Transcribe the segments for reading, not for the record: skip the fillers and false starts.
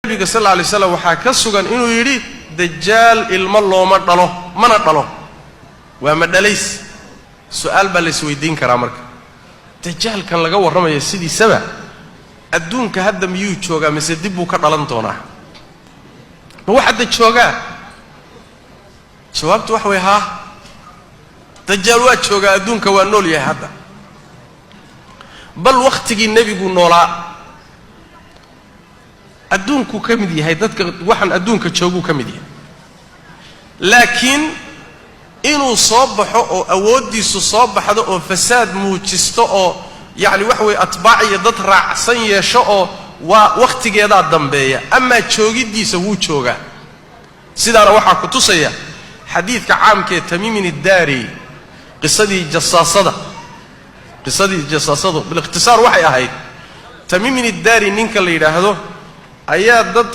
nabiga sallallahu alayhi wasallam waxa ka sugan inuu yiri dajaal ilma looma dhalo mana dhalo waa ma dhalays su'aal baa la isweydiin karaa marka dajaal kan laga warramayo sidii saba adduunka hadda miyuu joogaa mise dib uu ka dhalan doonaa ma waxa hadda joogaa jawaabtu wax way haa dajaal waa joogaa adduunka waa nool yahay hadda bal waqtigii nabigu noolaa adduunku kamid yahay dadka waxan adduunka joogu kamid yahay laakiin inuu soo baxo oo awoodiisu soo baxdo oo fasaad muujisto oo yaani wax way atbaac iyo dad raacsan yeesho oo waa waqtigeeda dambeeya ama joogidiisa wuu joogaa sidaana waxa ku tusaya xadiidka caamkee Tamiim ad-Dari qisadii jasaasada bil ikhtisaar waxay ahayd Tamiim ad-Dari ninka la yiraahdo ayaa dad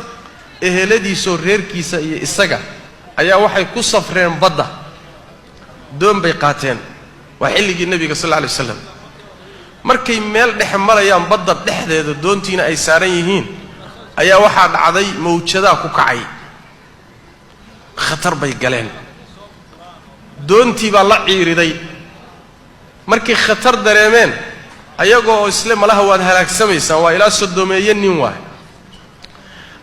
eheladiisa reerkiisa iyo isaga ayaa waxay ku safreen badda doon bay qaateen waa xilligii nabiga sallallahu alayhi wasallam markay meel dhex marayaan badda dhexdeeda doontiina ay saaran yihiin ayaa waxa dhacday mawjada ku kacay khatar bay galeen doontii baa la ciiriday markay khatar dareemeen ayagoo isla malaha waad halaagsamaysan waa ilaa sodomeeyeen nin waa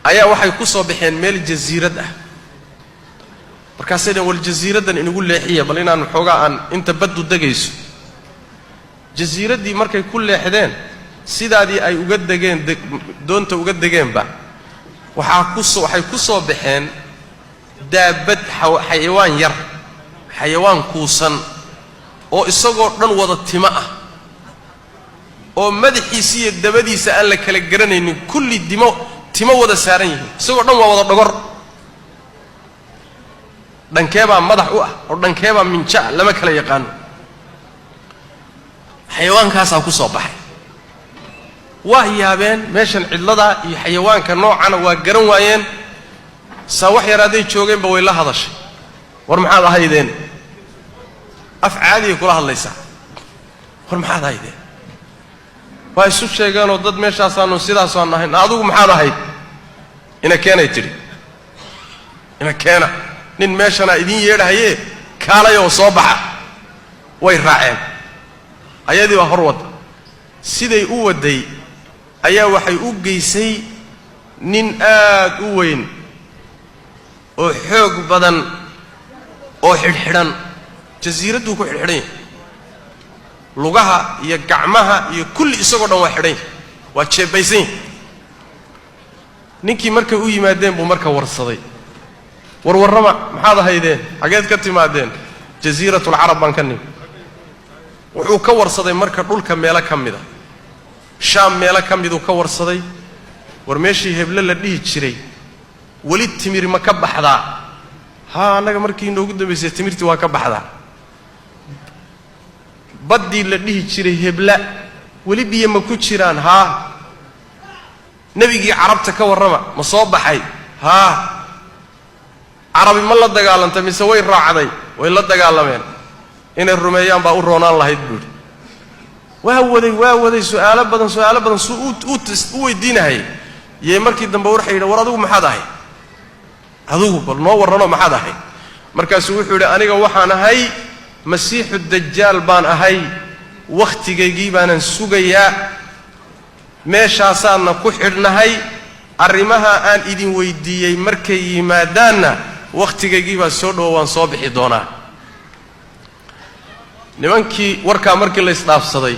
ayaa waxay ku soo baxeen meel jasiirad ah markaasay wal jasiiradan inagu leexiya bal inaan xoogaa aan inta baddu dagayso jasiiradii markay ku leexdeen sidaadii ay uga dageen doonta uga dageenba waxay ku soo baxeen daabad xayawaan yar xayawaan kuusan oo isagoo dhan wada timo ah oo madaxiisa iyo dabadiisa aan la kala garanaynin kulli timo wada saaran yihiin isagoo dhan waa wada dhogor dhankeeba madax u ah oo dhankeeba minja lama kala yaqaan xayawaankaas ku soo baxay waa yaabeen meeshan cidlada iyo xayawaanka noocana waa garan waayeen wax yaraaday joogeenba way la hadashay war maxaad ahaydeen af caadi kula hadlaysa war maxaad ahaydeen waa isu sheegeen oo dad meeshaas aanu sidaas aan ahayn adigu maxaad ahayd ina keenay tiri ina keena nin meeshana idin yeedhaye kaalay oo soo baxa way raaceen ayadii waa horwad siday u waday ayaa waxay u geysay nin aad u weyn oo xoog badan oo xidhxidhan jasiiradu ku xidhxidhan lugaha iyo gacmaha iyo kulli isagoo dhan waa xidhan waa jeebaysan ninkii markay u yimaadeen buu marka warsaday warwarrama maxaad ahaydeen xageed ka timaadeen jasiiratul arab baan ka nimid wuxuu ka warsaday marka dhulka meelo kamida shaam meelo kamid uu ka warsaday war meeshii hebla la dhihi jiray wali timir ma ka baxdaa anaga markii inoogu dambeysay timirtii waa ka baxdaa badii la dhihi jiray hebla wali biyo ma ku jiraan nabigii carabta ka warrama ma soo baxay carabi ma la dagaalantay mise way raacday way la dagaalameen inay rumeeyaan baa u roonaan lahayd buuri waa waday su'aalo badan u weydiinahay yee markii dambe waxay yidhi war adigu maxaad ahay adigu bal noo warrano maxaad ahay markaasuu wuxuu yidhi aniga waxaan ahay masiixu dajaal baan ahay waqtigaygii baanan sugayaa meeshaasaanna ku xidhnahay arrimaha aan idin weydiiyey markay yimaadaanna waqtigaygii baa soo dhow waan soo bixi doonaa nimankii warkaa markii la isdhaafsaday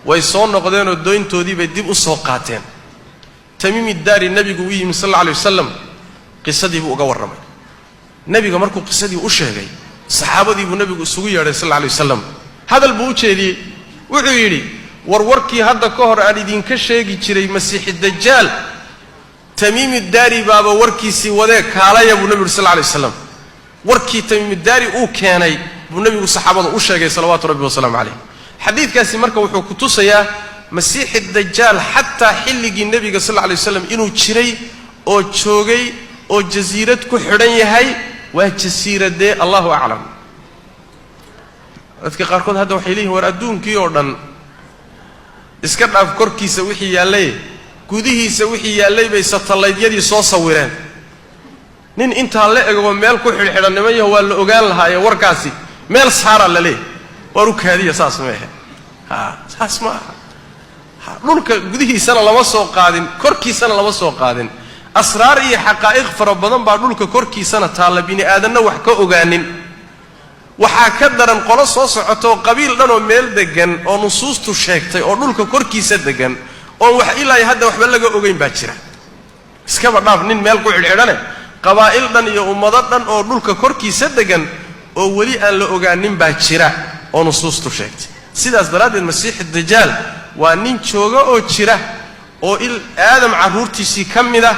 way soo noqdeen oo doontoodii bay dib u soo qaateen Tamiim ad-Dari nabigu u yimi sallallahu alayhi wasallam qisadii buu uga warramay nabiga markuu qisadii u sheegay saxaabadii buu nabigu isugu yeeray sallallahu alayhi wasallam hadal buu u jeediyay wuxuu yidhi warkii hadda ka hor aan idinka sheegi jiray masiix dajaal Tamiim ad-Dari baaba warkiisii wadee kaalaya buu nabigu sallallahu alayhi wasallam warkii Tamiim ad-Dari uu keenay buu nabigu saxaabada u sheegay salawaatu rabbi wasallam alayhi xadiidkaasi marka wuxuu ku tusayaa masiix dajaal hatta xilligii nabiga sallallahu alayhi wasallam inuu jiray oo joogay oo jasiirad ku xidhan yahay waa jasiiradee Allahu a'lam dadka qaarkood hadda waxay leeyihiin war adduunkii oo dhan iska dhaaf korkiisa wixii yaalay gudihiisa wixii yaallay bay satellaydyadii soo sawireen nin intaa la ego meel ku xidhxidhanimayo waa la ogaan lahaayee warkaasi meel saara la leeyahay war u kaadiya saas ma aha saas ma aha dhulka gudihiisana lama soo qaadin korkiisana lama soo qaadin asraar iyo xaqaa'iq fara badan baa dhulka korkiisana taalla bini aadanna wax ka ogaanin waxaa ka daran qolo soo socoto qabiil dhan oo meel degan oo nusuustu sheegtay oo dhulka korkiisa degan oo wax ilaa hadda waxba laga ogeyn baa jira iskaba dhaaf nin meel ku xidhxidhane qabaa'il dhan iyo ummado dhan oo dhulka korkiisa degan oo weli aan la ogaanin baa jira oo nusuustu sheegtay sidaas daraaddeed masiixi dajaal waa nin jooga oo jira oo aadam carruurtiisii ka mid ah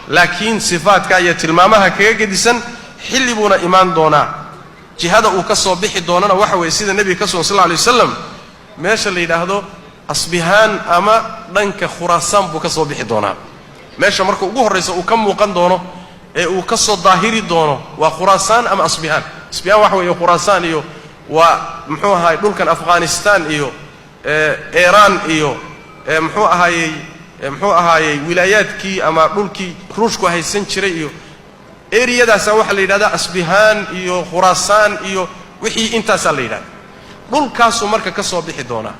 laakiin sifaadka iyo tilmaamaha kaga gedisan xilli buuna imaan doonaa jihada uu ka soo bixi doonana waxa weeye sida nebiga ka sugan sal alla alay wasalam meesha la yidhaahdo asbihaan ama dhanka khuraasaan buu ka soo bixi doonaa meesha marka ugu horraysa uu ka muuqan doono ee uu ka soo daahiri doono waa khuraasaan ama asbihaan asbihaan waxa weeye khuraasaan iyo waa muxuu ahaayey dhulkan afghanistan iyo iiraan iyo muxuu ahaayey wilaayaadkii ama dhulkii ruushku haysan jiray iyo eriyadaasaa waxaa la yidhahdaa asbihaan iyo khuraasaan iyo wixii intaasaa la yidhahda dhulkaasuu marka ka soo bixi doonaa